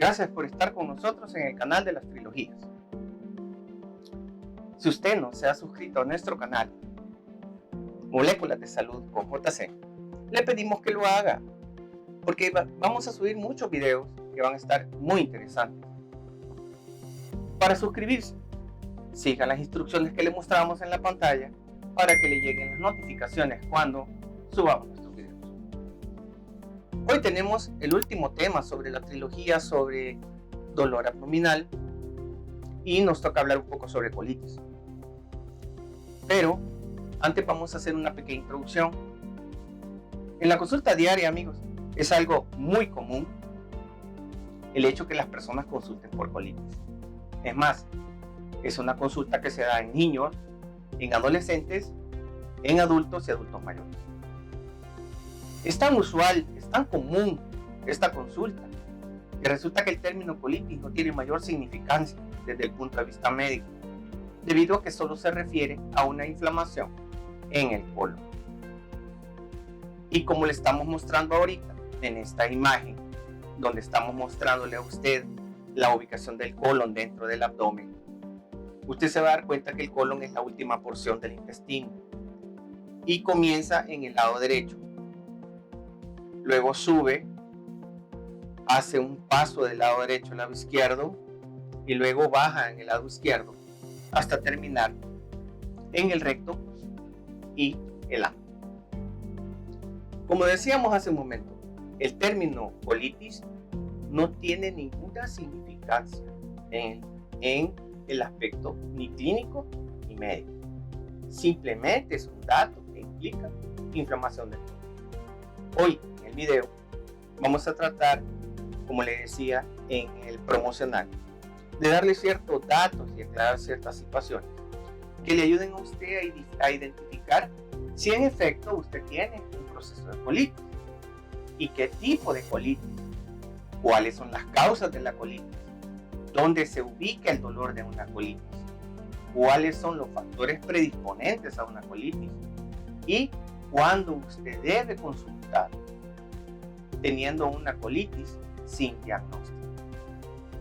Gracias por estar con nosotros en el canal de las trilogías. Si usted no se ha suscrito a nuestro canal Moléculas de Salud con JC, le pedimos que lo haga, porque vamos a subir muchos videos que van a estar muy interesantes. Para suscribirse, siga las instrucciones que le mostramos en la pantalla para que le lleguen las notificaciones cuando subamos nuestros videos. Hoy tenemos el último tema sobre la trilogía sobre dolor abdominal y nos toca hablar un poco sobre colitis. Pero antes vamos a hacer una pequeña introducción. En la consulta diaria, amigos, es algo muy común el hecho que las personas consulten por colitis. Es más, es una consulta que se da en niños, en adolescentes, en adultos y adultos mayores. Es tan usual, es tan común esta consulta, que resulta que el término colitis no tiene mayor significancia desde el punto de vista médico, debido a que solo se refiere a una inflamación en el colon. Y como le estamos mostrando ahorita en esta imagen, donde estamos mostrándole a usted la ubicación del colon dentro del abdomen, usted se va a dar cuenta que el colon es la última porción del intestino y comienza en el lado derecho. Luego sube, hace un paso del lado derecho al lado izquierdo y luego baja en el lado izquierdo hasta terminar en el recto y el ano. Como decíamos hace un momento, el término colitis no tiene ninguna significancia en el aspecto ni clínico ni médico. Simplemente es un dato que implica inflamación del colon. Hoy en el video vamos a tratar, como le decía en el promocional, de darle ciertos datos y aclarar ciertas situaciones que le ayuden a usted a identificar si en efecto usted tiene un proceso de colitis y qué tipo de colitis, cuáles son las causas de la colitis, dónde se ubica el dolor de una colitis, cuáles son los factores predisponentes a una colitis y cuándo usted debe consultar teniendo una colitis sin diagnóstico.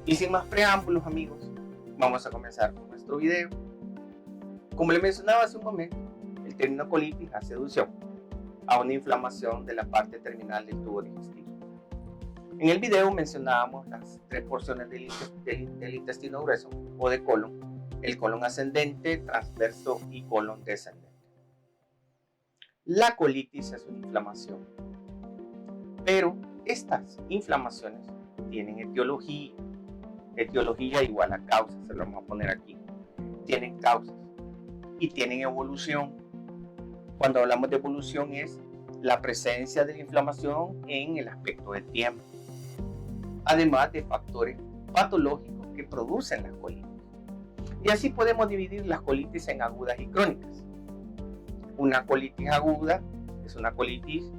Y sin más preámbulos, amigos, vamos a comenzar con nuestro video. Como le mencionaba hace un momento, el término colitis hace alusión a una inflamación de la parte terminal del tubo digestivo. En el video mencionábamos las tres porciones del intestino grueso o de colon: el colon ascendente, transverso y colon descendente. La colitis es una inflamación, pero estas inflamaciones tienen etiología igual a causa, se lo vamos a poner aquí. Tienen causas y tienen evolución. Cuando hablamos de evolución es la presencia de la inflamación en el aspecto del tiempo, además de factores patológicos que producen la colitis. Y así podemos dividir las colitis en agudas y crónicas. Una colitis aguda es una colitis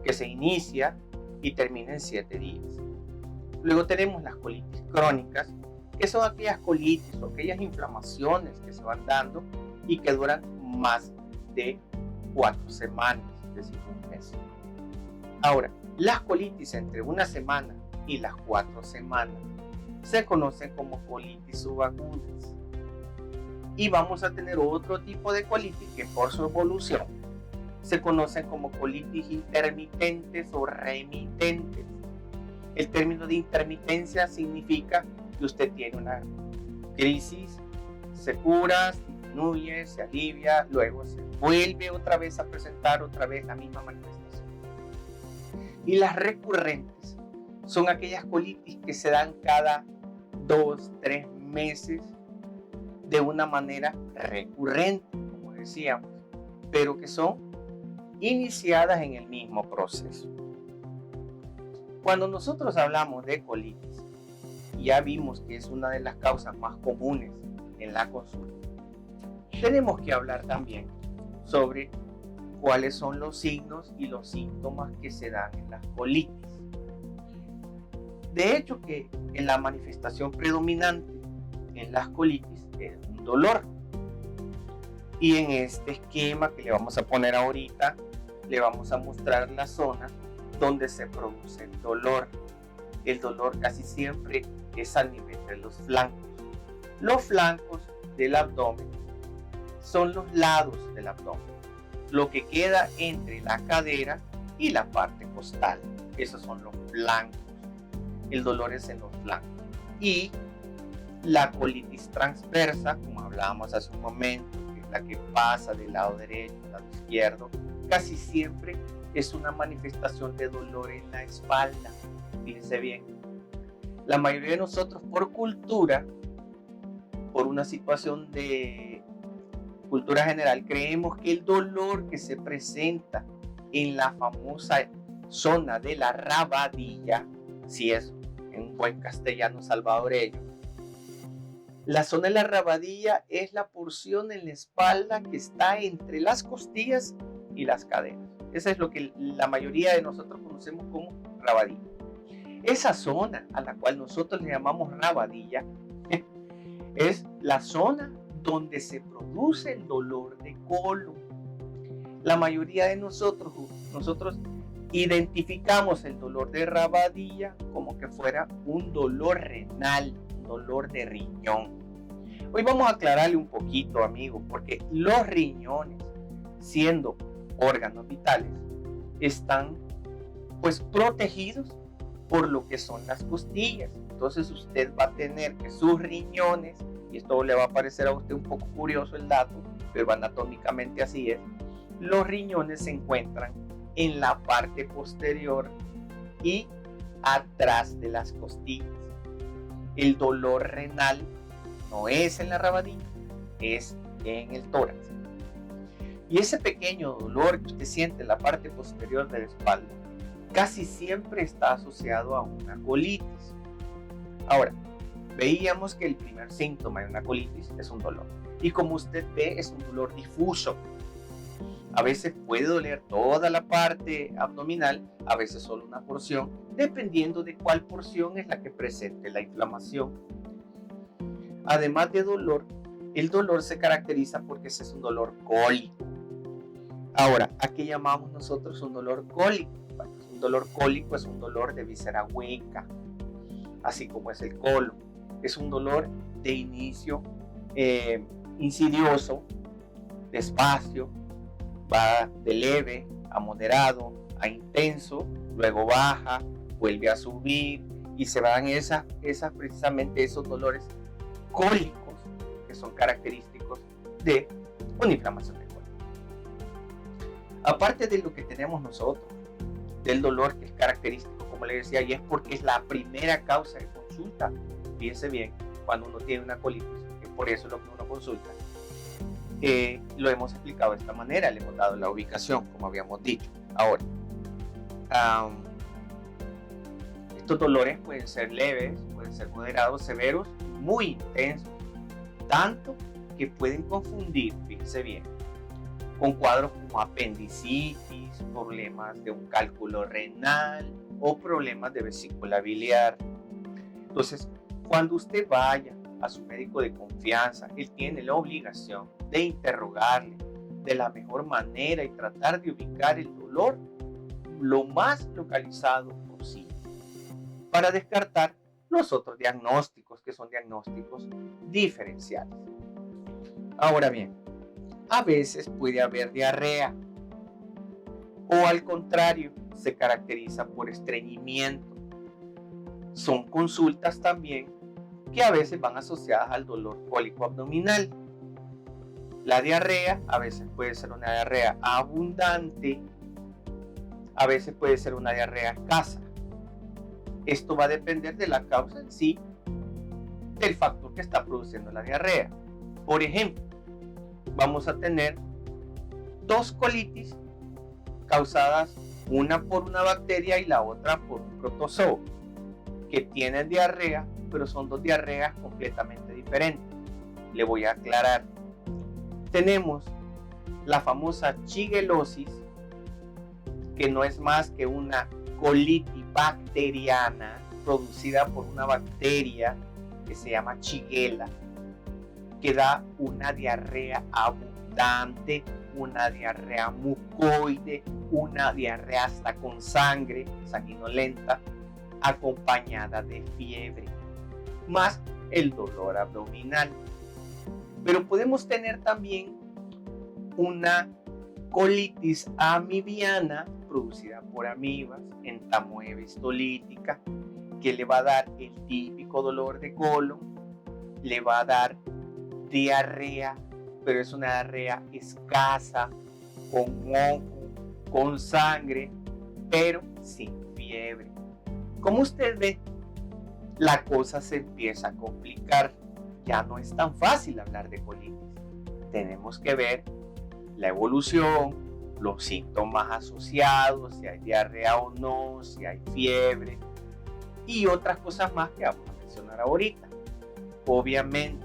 que se inicia y termina en 7 días. Luego tenemos las colitis crónicas, que son aquellas colitis o aquellas inflamaciones que se van dando y que duran más de 4 semanas, es decir, un mes. Ahora, las colitis entre una semana y las 4 semanas se conocen como colitis subagudas. Y vamos a tener otro tipo de colitis que por su evolución se conocen como colitis intermitentes o remitentes. El término de intermitencia significa que usted tiene una crisis, se cura, disminuye, se alivia, luego se vuelve otra vez a presentar otra vez la misma manifestación. Y las recurrentes son aquellas colitis que se dan cada 2-3 meses de una manera recurrente, como decíamos, pero que son iniciadas en el mismo proceso. Cuando nosotros hablamos de colitis, ya vimos que es una de las causas más comunes en la consulta. Tenemos que hablar también sobre cuáles son los signos y los síntomas que se dan en las colitis. De hecho, que en la manifestación predominante en las colitis es un dolor. Y en este esquema que le vamos a poner ahorita, le vamos a mostrar la zona donde se produce el dolor. el dolor casi siempre es a nivel de los flancos. Los flancos del abdomen son los lados del abdomen, lo que queda entre la cadera y la parte costal. Esos son los flancos. El dolor es en los flancos. Y la colitis transversa, como hablábamos hace un momento, que es la que pasa del lado derecho al lado izquierdo, casi siempre es una manifestación de dolor en la espalda. Fíjense bien. La mayoría de nosotros, por cultura, por una situación de cultura general, creemos que el dolor que se presenta en la famosa zona de la rabadilla, si es en un buen castellano salvadoreño, la zona de la rabadilla es la porción en la espalda que está entre las costillas y las caderas. Eso es lo que la mayoría de nosotros conocemos como rabadilla. Esa zona a la cual nosotros le llamamos rabadilla es la zona donde se produce el dolor de colon. La mayoría de nosotros identificamos el dolor de rabadilla como que fuera un dolor renal, un dolor de riñón. Hoy vamos a aclararle un poquito, amigos, porque los riñones, siendo órganos vitales, están pues protegidos por lo que son las costillas. Entonces usted va a tener que sus riñones, y esto le va a parecer a usted un poco curioso el dato, pero anatómicamente así es, los riñones se encuentran en la parte posterior y atrás de las costillas. El dolor renal no es en la rabadilla, es en el tórax. Y ese pequeño dolor que usted siente en la parte posterior de la espalda casi siempre está asociado a una colitis. Ahora, veíamos que el primer síntoma de una colitis es un dolor. Y como usted ve, es un dolor difuso. A veces puede doler toda la parte abdominal, a veces solo una porción, dependiendo de cuál porción es la que presente la inflamación. Además de dolor, el dolor se caracteriza porque ese es un dolor cólico. Ahora, ¿a qué llamamos nosotros un dolor cólico? Bueno, un dolor cólico es un dolor de víscera hueca, así como es el colon. Es un dolor de inicio insidioso, despacio, va de leve a moderado, a intenso, luego baja, vuelve a subir y se van precisamente esos dolores cólicos que son característicos de una inflamación del colon. Aparte de lo que tenemos nosotros, del dolor que es característico, como le decía, y es porque es la primera causa de consulta. Fíjense bien, cuando uno tiene una colitis, que por eso es lo que uno consulta, lo hemos explicado de esta manera, le hemos dado la ubicación, como habíamos dicho. Ahora, estos dolores pueden ser leves, pueden ser moderados, severos, muy intensos, tanto que pueden confundir, fíjense bien, con cuadros como apendicitis, problemas de un cálculo renal o problemas de vesícula biliar. Entonces, cuando usted vaya a su médico de confianza, él tiene la obligación de interrogarle de la mejor manera y tratar de ubicar el dolor lo más localizado posible para descartar los otros diagnósticos, que son diagnósticos diferenciales. Ahora bien, a veces puede haber diarrea o al contrario, se caracteriza por estreñimiento. Son consultas también que a veces van asociadas al dolor cólico abdominal. La diarrea a veces puede ser una diarrea abundante, a veces puede ser una diarrea escasa. Esto va a depender de la causa en sí, del factor que está produciendo la diarrea. Por ejemplo, vamos a tener dos colitis causadas, una por una bacteria y la otra por un protozoo, que tienen diarrea, pero son dos diarreas completamente diferentes. Le voy a aclarar. Tenemos la famosa shigellosis, que no es más que una colitis bacteriana producida por una bacteria que se llama Shigella, que da una diarrea abundante, una diarrea mucoide, una diarrea hasta con sangre, sanguinolenta, acompañada de fiebre, más el dolor abdominal. Pero podemos tener también una colitis amibiana producida por amibas, entamoeba histolítica, que le va a dar el típico dolor de colon, le va a dar diarrea, pero es una diarrea escasa, con moco, con sangre, pero sin fiebre. Como usted ve, la cosa se empieza a complicar. Ya no es tan fácil hablar de colitis. Tenemos que ver la evolución, los síntomas asociados, si hay diarrea o no, si hay fiebre y otras cosas más que vamos a mencionar ahorita. Obviamente.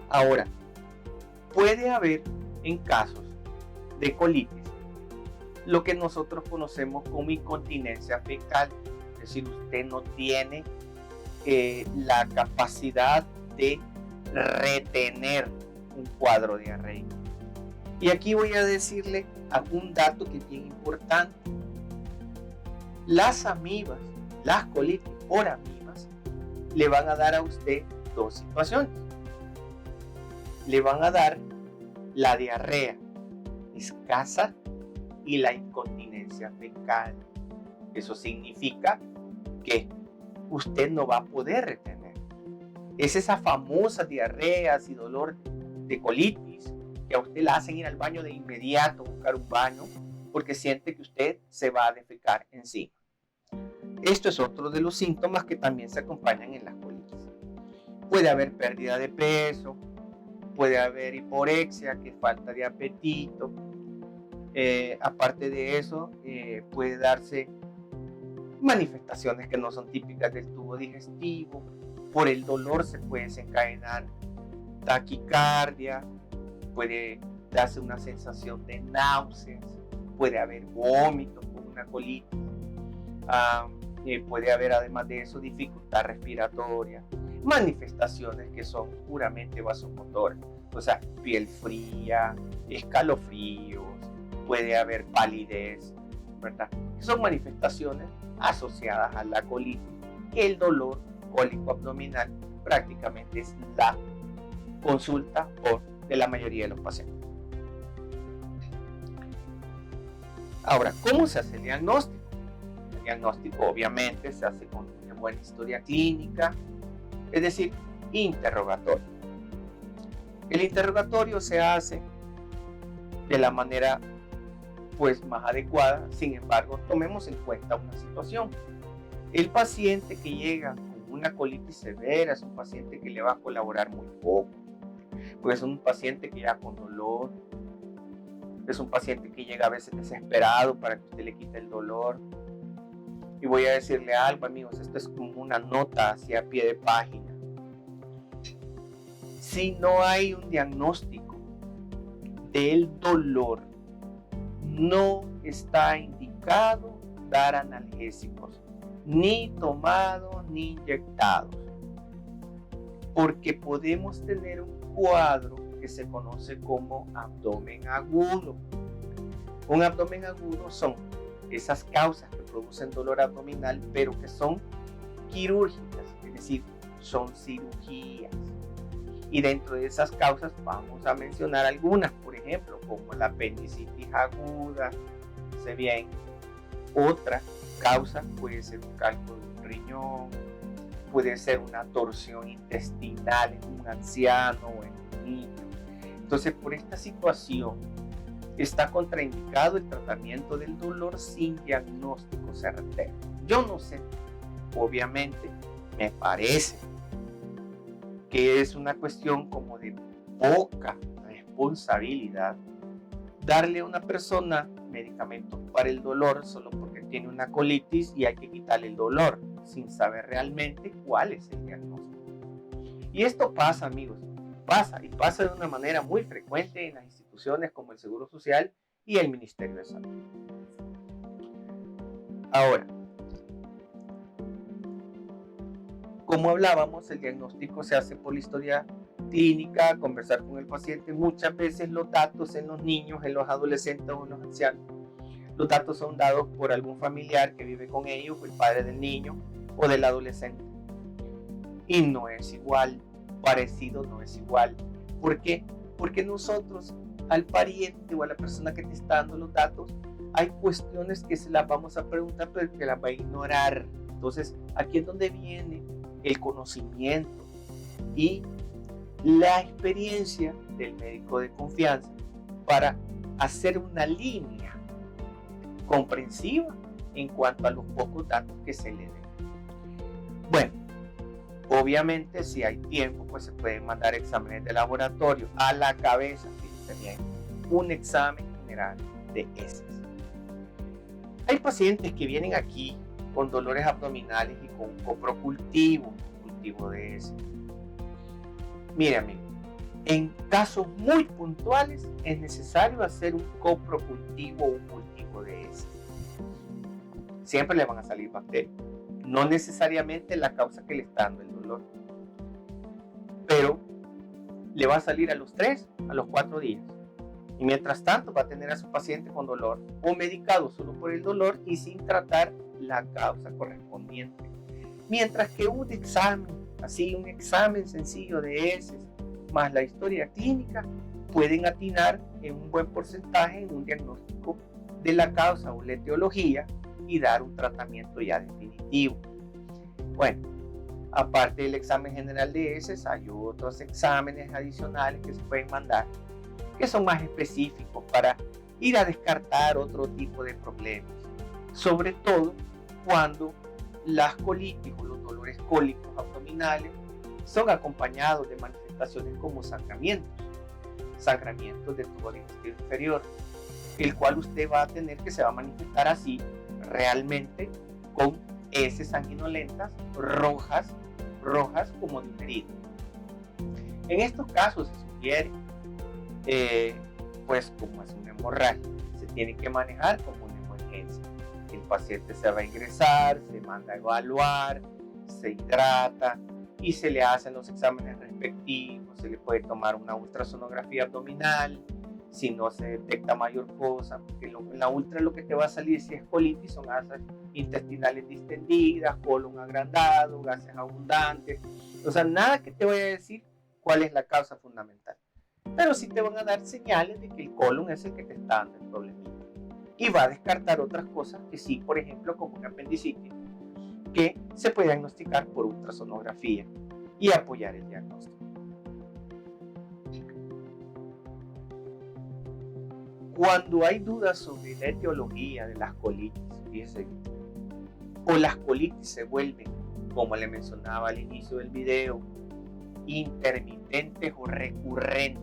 Ahora, puede haber en casos de colitis lo que nosotros conocemos como incontinencia fecal, es decir, usted no tiene la capacidad de retener un cuadro diarreico. Y aquí voy a decirle un dato que es bien importante. Las amibas, las colitis por amibas, le van a dar a usted dos situaciones. Le van a dar la diarrea escasa y la incontinencia fecal. Eso significa que usted no va a poder retener. Es esa famosa diarreas y dolor de colitis que a usted la hacen ir al baño de inmediato, buscar un baño, porque siente que usted se va a defecar encima. Esto es otro de los síntomas que también se acompañan en las colitis. Puede haber pérdida de peso, puede haber hiporexia, que es falta de apetito. Aparte de eso, puede darse manifestaciones que no son típicas del tubo digestivo. Por el dolor se puede desencadenar taquicardia, puede darse una sensación de náuseas, puede haber vómitos con una colitis, puede haber además de eso dificultad respiratoria, manifestaciones que son puramente vasomotoras, o sea, piel fría, escalofríos, puede haber palidez, ¿verdad? Son manifestaciones asociadas a la colitis. El dolor cólico abdominal prácticamente es la consulta de la mayoría de los pacientes. Ahora, ¿cómo se hace el diagnóstico? El diagnóstico obviamente se hace con una buena historia clínica, es decir, interrogatorio. El interrogatorio se hace de la manera más adecuada. Sin embargo, tomemos en cuenta una situación. El paciente que llega con una colitis severa es un paciente que le va a colaborar muy poco, porque es un paciente que llega con dolor, es un paciente que llega a veces desesperado para que usted le quite el dolor. Y voy a decirle algo, amigos, esto es como una nota hacia pie de página. Si no hay un diagnóstico del dolor, no está indicado dar analgésicos, ni tomados ni inyectados, porque podemos tener un cuadro que se conoce como abdomen agudo. Un abdomen agudo son esas causas que producen dolor abdominal, pero que son quirúrgicas, es decir, son cirugías. Y dentro de esas causas vamos a mencionar algunas, por ejemplo, como la apendicitis aguda, se bien. Otra causa puede ser un cálculo de un riñón, puede ser una torsión intestinal en un anciano o en un niño. Entonces, por esta situación, está contraindicado el tratamiento del dolor sin diagnóstico certero. Yo no sé, obviamente, me parece que es una cuestión como de poca responsabilidad darle a una persona medicamentos para el dolor solo porque tiene una colitis y hay que quitarle el dolor sin saber realmente cuál es el diagnóstico. Y esto pasa, amigos, pasa de una manera muy frecuente en las instituciones como el Seguro Social y el Ministerio de Salud. Ahora, como hablábamos, el diagnóstico se hace por la historia clínica, conversar con el paciente. Muchas veces los datos en los niños, en los adolescentes o en los ancianos Los datos son dados por algún familiar que vive con ellos, o el padre del niño o del adolescente. Y no es igual, parecido no es igual. ¿Por qué? Porque nosotros, al pariente o a la persona que te está dando los datos, hay cuestiones que se las vamos a preguntar, pero que las va a ignorar. Entonces, aquí es donde viene el conocimiento y la experiencia del médico de confianza para hacer una línea comprensiva en cuanto a los pocos datos que se le den. Bueno, obviamente si hay tiempo, pues se pueden mandar exámenes de laboratorio a la cabeza, fíjense bien, un examen general de heces. Hay pacientes que vienen aquí con dolores abdominales y con un coprocultivo de heces. Mire, amigo, en casos muy puntuales es necesario hacer un coprocultivo o un cultivo de heces. Siempre le van a salir bacterias, no necesariamente la causa que le está dando el dolor, pero le va a salir a los 3, a los 4 días. Y mientras tanto va a tener a su paciente con dolor o medicado solo por el dolor y sin tratar la causa correspondiente. Mientras que un examen, así un examen sencillo de heces más la historia clínica, pueden atinar en un buen porcentaje en un diagnóstico de la causa o la etiología y dar un tratamiento ya definitivo. Bueno, aparte del examen general de heces, hay otros exámenes adicionales que se pueden mandar que son más específicos para ir a descartar otro tipo de problemas, sobre todo cuando las colitis o los dolores cólicos abdominales son acompañados de manifestaciones como sangramientos de todo el intestino inferior, el cual usted va a tener que se va a manifestar así realmente con heces sanguinolentas rojas como diferido. En estos casos se sugiere pues como es una hemorragia, se tiene que manejar como una emergencia. El paciente se va a ingresar, se manda a evaluar, se hidrata y se le hacen los exámenes respectivos, se le puede tomar una ultrasonografía abdominal, si no se detecta mayor cosa, porque en la ultra lo que te va a salir si es colitis son asas intestinales distendidas, colon agrandado, gases abundantes, o sea, nada que te vaya a decir cuál es la causa fundamental. Pero sí te van a dar señales de que el colon es el que te está dando el problemita. Y va a descartar otras cosas que sí, por ejemplo, como una apendicitis, que se puede diagnosticar por ultrasonografía y apoyar el diagnóstico. Cuando hay dudas sobre la etiología de las colitis, fíjense, o las colitis se vuelven, como le mencionaba al inicio del video, intermitentes o recurrentes,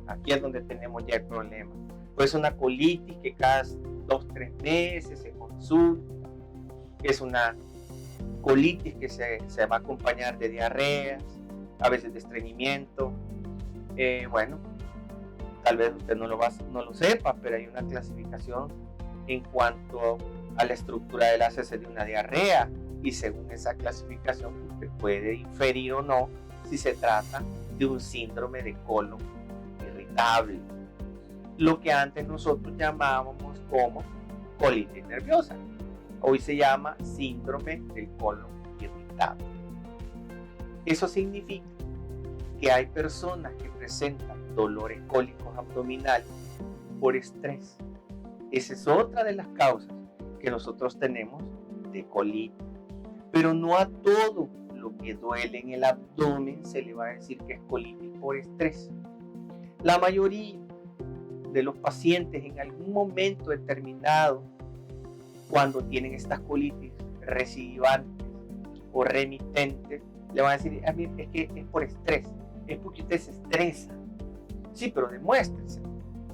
aquí es donde tenemos ya el problema. Pues una colitis que cada 2-3 meses se consulta, es una colitis que se va a acompañar de diarreas, a veces de estreñimiento. Bueno, tal vez usted no lo sepa, pero hay una clasificación en cuanto a la estructura de las heces de una diarrea, y según esa clasificación usted puede inferir o no si se trata de un síndrome de colon irritable, lo que antes nosotros llamábamos como colitis nerviosa. Hoy se llama síndrome del colon irritable. Eso significa que hay personas que presentan dolores cólicos abdominales por estrés. Esa es otra de las causas que nosotros tenemos de colitis. Pero no a todo lo que duele en el abdomen se le va a decir que es colitis por estrés. La mayoría de los pacientes en algún momento determinado, cuando tienen estas colitis recidivantes o remitentes, le van a decir, a mí es que es por estrés, es porque usted se estresa. Sí, pero demuéstrese.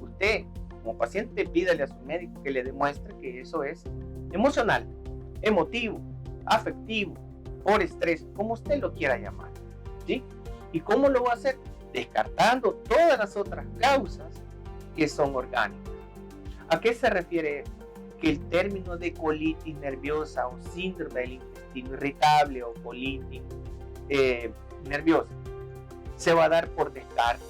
Usted, como paciente, pídale a su médico que le demuestre que eso es emocional, emotivo, afectivo, por estrés, como usted lo quiera llamar, ¿sí? ¿Y cómo lo va a hacer? Descartando todas las otras causas que son orgánicas. ¿A qué se refiere que el término de colitis nerviosa o síndrome del intestino irritable o colitis nerviosa se va a dar por descarte?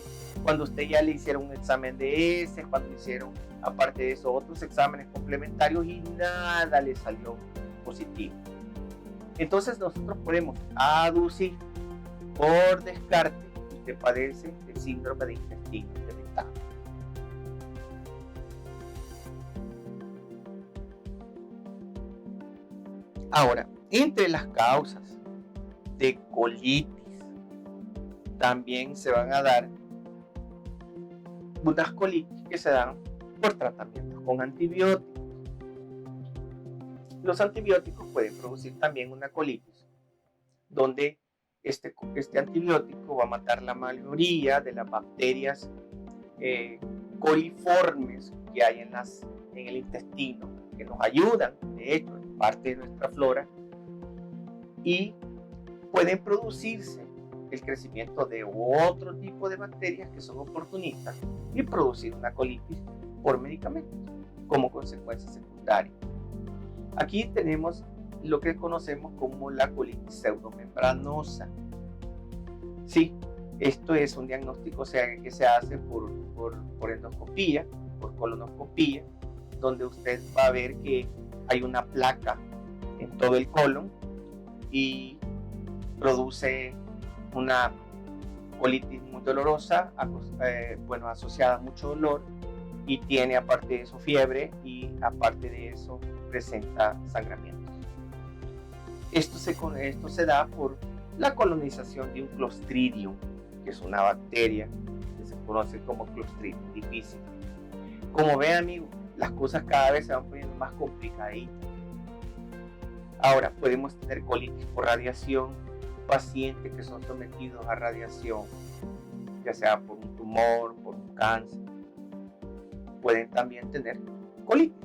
cuando usted ya le hicieron un examen de heces, cuando le hicieron, aparte de eso, otros exámenes complementarios y nada le salió positivo. Entonces nosotros podemos aducir por descarte que usted padece de síndrome de intestino irritable. Ahora, entre las causas de colitis también se van a dar unas colitis que se dan por tratamientos con antibióticos. Los antibióticos pueden producir también una colitis, donde este antibiótico va a matar la mayoría de las bacterias coliformes que hay en el intestino, que nos ayudan, de hecho, es parte de nuestra flora, y pueden producirse el crecimiento de otro tipo de bacterias que son oportunistas y producir una colitis por medicamentos como consecuencia secundaria. Aquí tenemos lo que conocemos como la colitis pseudomembranosa. Sí, esto es un diagnóstico que se hace por endoscopía, por colonoscopía, donde usted va a ver que hay una placa en todo el colon y produce una colitis muy dolorosa, asociada a mucho dolor, y tiene aparte de eso fiebre y aparte de eso presenta sangramientos. Esto se da por la colonización de un Clostridium, que es una bacteria que se conoce como Clostridium difficile. Como ven, amigos, las cosas cada vez se van poniendo más complicaditas. Ahora, podemos tener colitis por radiación, pacientes que son sometidos a radiación, ya sea por un tumor, por un cáncer, pueden también tener colitis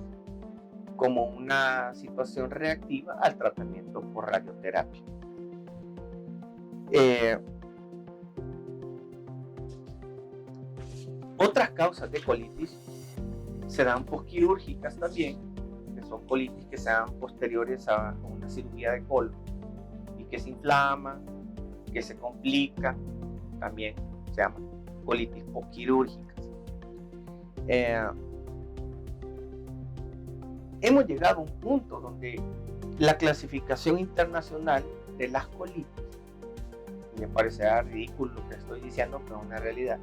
como una situación reactiva al tratamiento por radioterapia. Otras causas de colitis se dan posquirúrgicas también, que son colitis que se dan posteriores a una cirugía de colon y que se inflama, que se complica, también se llaman colitis posquirúrgicas. Hemos llegado a un punto donde la clasificación internacional de las colitis, y me parecerá ridículo lo que estoy diciendo, pero es una realidad,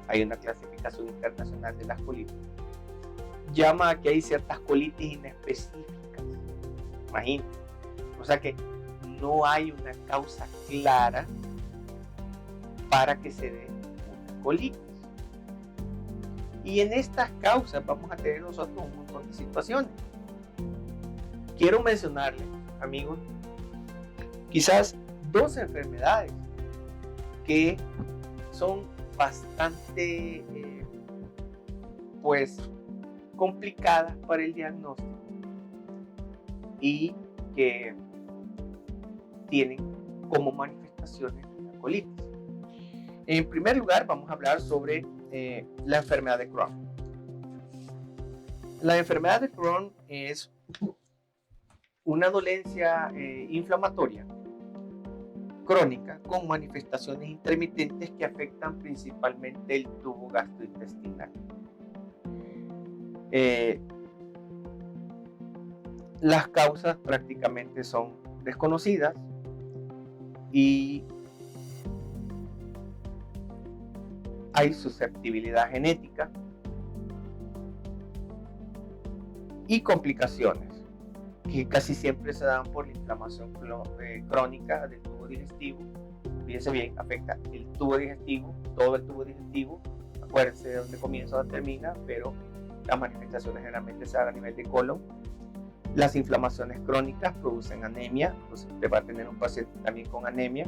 hay una clasificación internacional de las colitis, llama a que hay ciertas colitis inespecíficas, imagínate, o sea que no hay una causa clara para que se dé una colitis. Y en estas causas vamos a tener nosotros un montón de situaciones. Quiero mencionarles, amigos, quizás dos enfermedades que son bastante complicadas para el diagnóstico y que tienen como manifestaciones una colitis. En primer lugar, vamos a hablar sobre la enfermedad de Crohn. La enfermedad de Crohn es una dolencia inflamatoria crónica con manifestaciones intermitentes que afectan principalmente el tubo gastrointestinal. Las causas prácticamente son desconocidas y hay susceptibilidad genética y complicaciones que casi siempre se dan por la inflamación crónica del tubo digestivo. Fíjense bien, afecta el tubo digestivo, todo el tubo digestivo. Acuérdense de dónde comienza o termina, pero las manifestaciones generalmente se dan a nivel de colon. Las inflamaciones crónicas producen anemia, entonces usted va a tener un paciente también con anemia.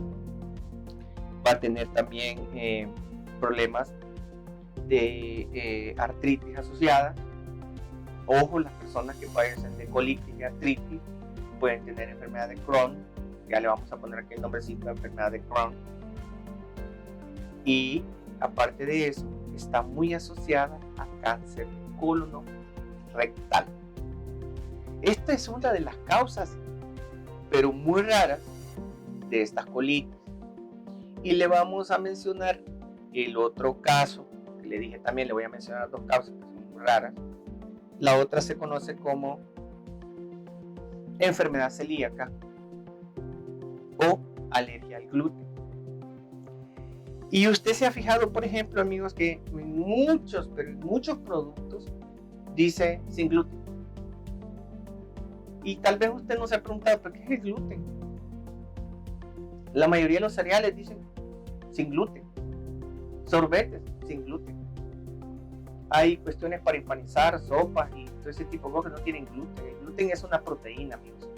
Va a tener también problemas de artritis asociada. Ojo, las personas que padecen de colitis y artritis pueden tener enfermedad de Crohn. Ya le vamos a poner aquí el nombrecito de enfermedad de Crohn. Y aparte de eso, está muy asociada a cáncer colorectal. Esta es una de las causas, pero muy raras, de estas colitis. Y le vamos a mencionar El otro caso, que le dije también, le voy a mencionar dos causas que son muy raras. La otra se conoce como enfermedad celíaca o alergia al gluten. Y usted se ha fijado, por ejemplo, amigos, que en muchos productos dice sin gluten. Y tal vez usted no se ha preguntado, ¿pero qué es el gluten? La mayoría de los cereales dicen sin gluten. Sorbetes sin gluten. Hay cuestiones para empanizar, sopas y todo ese tipo de cosas que no tienen gluten. El gluten es una proteína, amigos.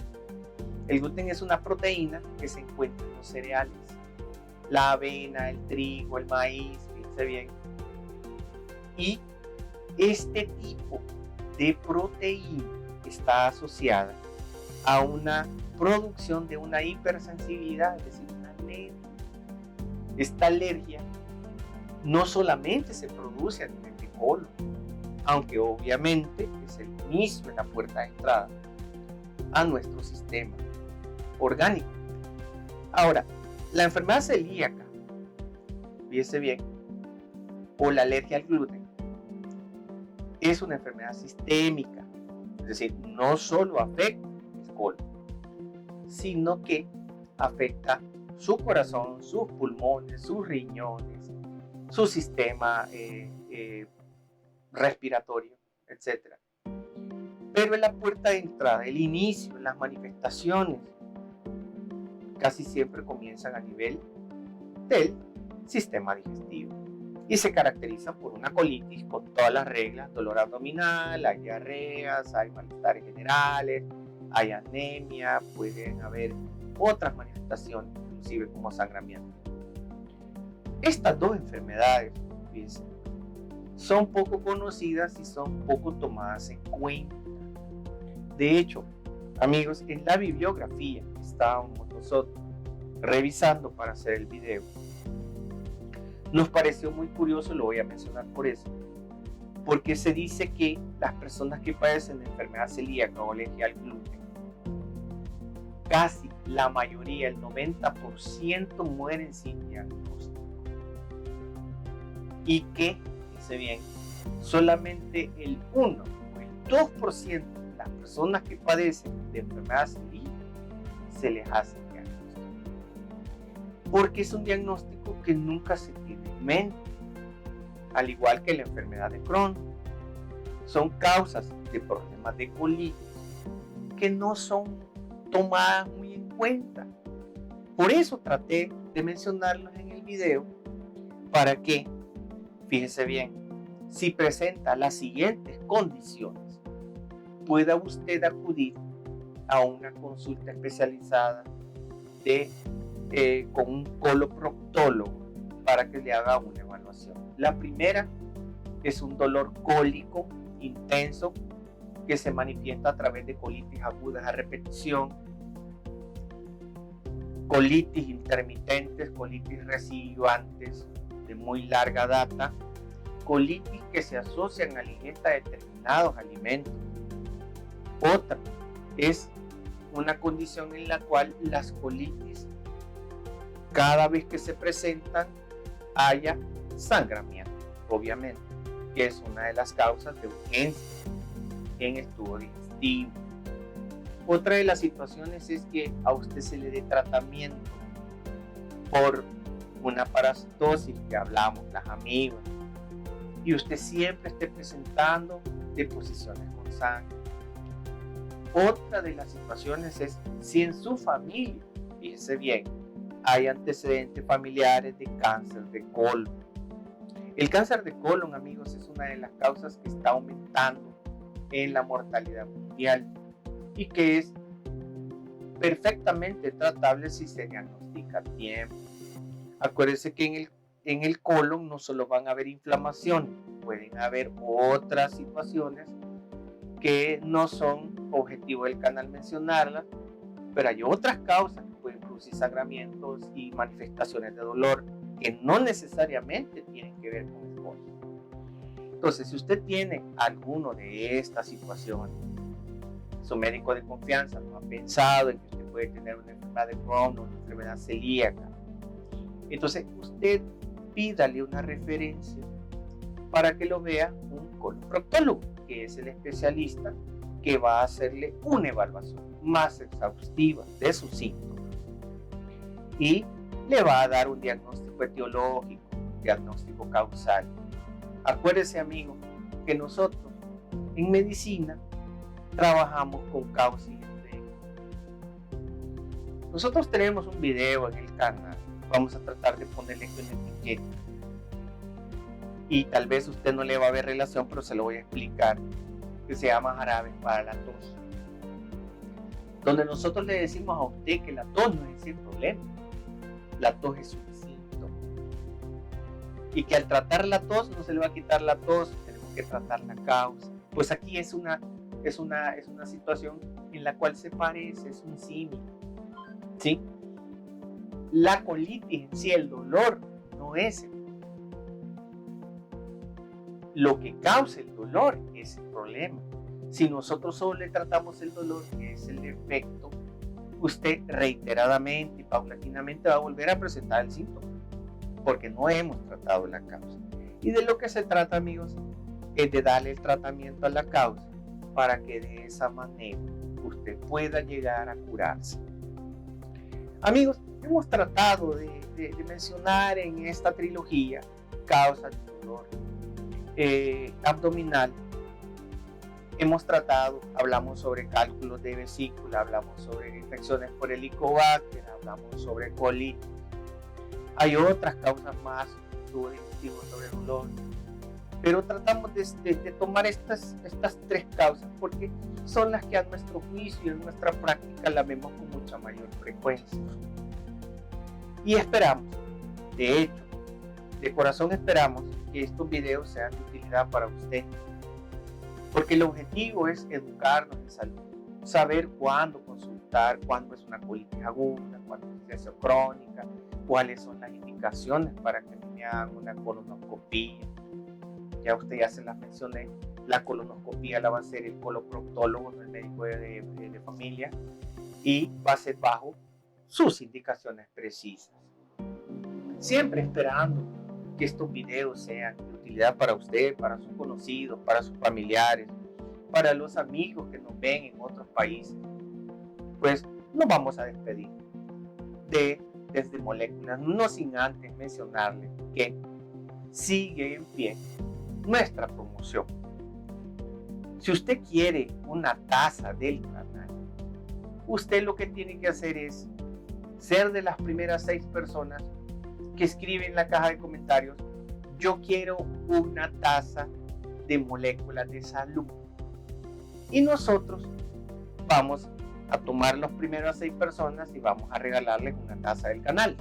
El gluten es una proteína que se encuentra en los cereales. La avena, el trigo, el maíz, fíjense bien. Y este tipo de proteína está asociada a una producción de una hipersensibilidad, es decir, una alergia. Esta alergia no solamente se produce a nivel de colon, aunque obviamente es el inicio, es la puerta de entrada a nuestro sistema orgánico. Ahora, la enfermedad celíaca, fíjese bien, o la alergia al gluten, es una enfermedad sistémica, es decir, no solo afecta el colon, sino que afecta su corazón, sus pulmones, sus riñones, su sistema respiratorio, etc. Pero en la puerta de entrada, el inicio, las manifestaciones, casi siempre comienzan a nivel del sistema digestivo y se caracterizan por una colitis con todas las reglas: dolor abdominal, hay diarreas, hay malestares generales, hay anemia, pueden haber otras manifestaciones, inclusive como sangramiento. Estas dos enfermedades, fíjense, son poco conocidas y son poco tomadas en cuenta. De hecho, amigos, en la bibliografía que estábamos nosotros revisando para hacer el video, nos pareció muy curioso, lo voy a mencionar por eso, porque se dice que las personas que padecen de enfermedad celíaca o alergia al gluten, casi la mayoría, el 90%, mueren sin diagnóstico. Y que, dice bien, solamente el 1 o el 2% de las personas que padecen de enfermedad celíaca se les hace diagnóstico. Porque es un diagnóstico que nunca se tiene en mente. Al igual que la enfermedad de Crohn, son causas de problemas de colitis que no son tomadas muy en cuenta. Por eso traté de mencionarlos en el video, para que, fíjese bien, si presenta las siguientes condiciones, pueda usted acudir a una consulta especializada con un coloproctólogo para que le haga una evaluación. La primera es un dolor cólico intenso que se manifiesta a través de colitis agudas a repetición, colitis intermitentes, colitis residuantes de muy larga data, colitis que se asocian a la ingesta de determinados alimentos. Otra es una condición en la cual las colitis, cada vez que se presentan, haya sangramiento, obviamente, que es una de las causas de urgencia en el tubo digestivo. Otra de las situaciones es que a usted se le dé tratamiento por una parasitosis que hablamos, las amibas, y usted siempre esté presentando deposiciones con sangre. Otra de las situaciones es si en su familia, fíjese bien, hay antecedentes familiares de cáncer de colon. El cáncer de colon, amigos, es una de las causas que está aumentando en la mortalidad mundial y que es perfectamente tratable si se diagnostica a tiempo. Acuérdense que en el colon no solo van a haber inflamaciones, pueden haber otras situaciones que no son objetivo del canal mencionarlas, pero hay otras causas que pueden producir sangramientos y manifestaciones de dolor que no necesariamente tienen que ver con el colon. Entonces, si usted tiene alguno de estas situaciones, su médico de confianza no ha pensado en que usted puede tener una enfermedad de Crohn o una enfermedad celíaca, entonces usted pídale una referencia para que lo vea un coloproctólogo, que es el especialista que va a hacerle una evaluación más exhaustiva de sus síntomas y le va a dar un diagnóstico etiológico, diagnóstico causal. Acuérdese, amigo, que nosotros en medicina trabajamos con causa y efecto. Nosotros tenemos un video en el canal, vamos a tratar de ponerle aquí una etiqueta y tal vez usted no le va a ver relación, pero se lo voy a explicar, que se llama Jarabes para la tos, donde nosotros le decimos a usted que la tos no es el problema, la tos es un síntoma y que al tratar la tos no se le va a quitar la tos, tenemos que tratar la causa. Pues aquí es una situación en la cual se parece, es un símil, ¿sí? La colitis en sí, el dolor, no es lo que causa el dolor, es el problema. Si nosotros solo le tratamos el dolor, que es el efecto, usted reiteradamente y paulatinamente va a volver a presentar el síntoma, porque no hemos tratado la causa. Y de lo que se trata, amigos, es de darle el tratamiento a la causa para que de esa manera usted pueda llegar a curarse. Amigos, hemos tratado de mencionar en esta trilogía causas de dolor abdominal. Hemos tratado, hablamos sobre cálculos de vesícula, hablamos sobre infecciones por helicobacter, hablamos sobre colitis. Hay otras causas más, estuvo discutido sobre dolor, pero tratamos de tomar estas tres causas porque son las que a nuestro juicio y en nuestra práctica las vemos con mucha mayor frecuencia. Y esperamos, de hecho, de corazón esperamos que estos videos sean de utilidad para usted, porque el objetivo es educarnos en salud, saber cuándo consultar, cuándo es una colitis aguda, cuándo es infección crónica, cuáles son las indicaciones para que me hagan una colonoscopía. Ya usted ya se las mencioné, la colonoscopía la va a hacer el coloproctólogo, el médico de familia, y va a ser bajo sus indicaciones precisas. Siempre esperando que estos videos sean de utilidad para usted, para sus conocidos, para sus familiares, para los amigos que nos ven en otros países. Pues nos vamos a despedir desde Moléculas, no sin antes mencionarle que sigue en pie nuestra promoción. Si usted quiere una taza del canal, usted lo que tiene que hacer es ser de las primeras 6 personas que escriben en la caja de comentarios: yo quiero una taza de Moléculas de Salud. Y nosotros vamos a tomar las primeras 6 personas y vamos a regalarles una taza del canal.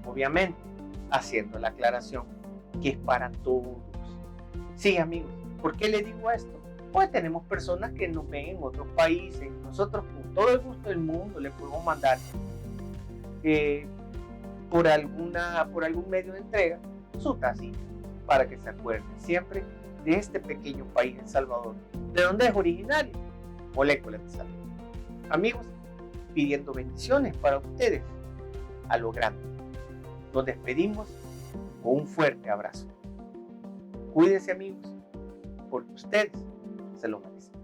Obviamente, haciendo la aclaración que es para todos. Sí, amigos, ¿por qué le digo esto? Pues tenemos personas que nos ven en otros países. Nosotros con todo el gusto del mundo le podemos mandar por algún medio de entrega su tacita para que se acuerden siempre de este pequeño país, El Salvador, de donde es originario Moléculas de Salud. Amigos, pidiendo bendiciones para ustedes a lo grande. Nos despedimos con un fuerte abrazo. Cuídense, amigos, porque ustedes se lo merecen.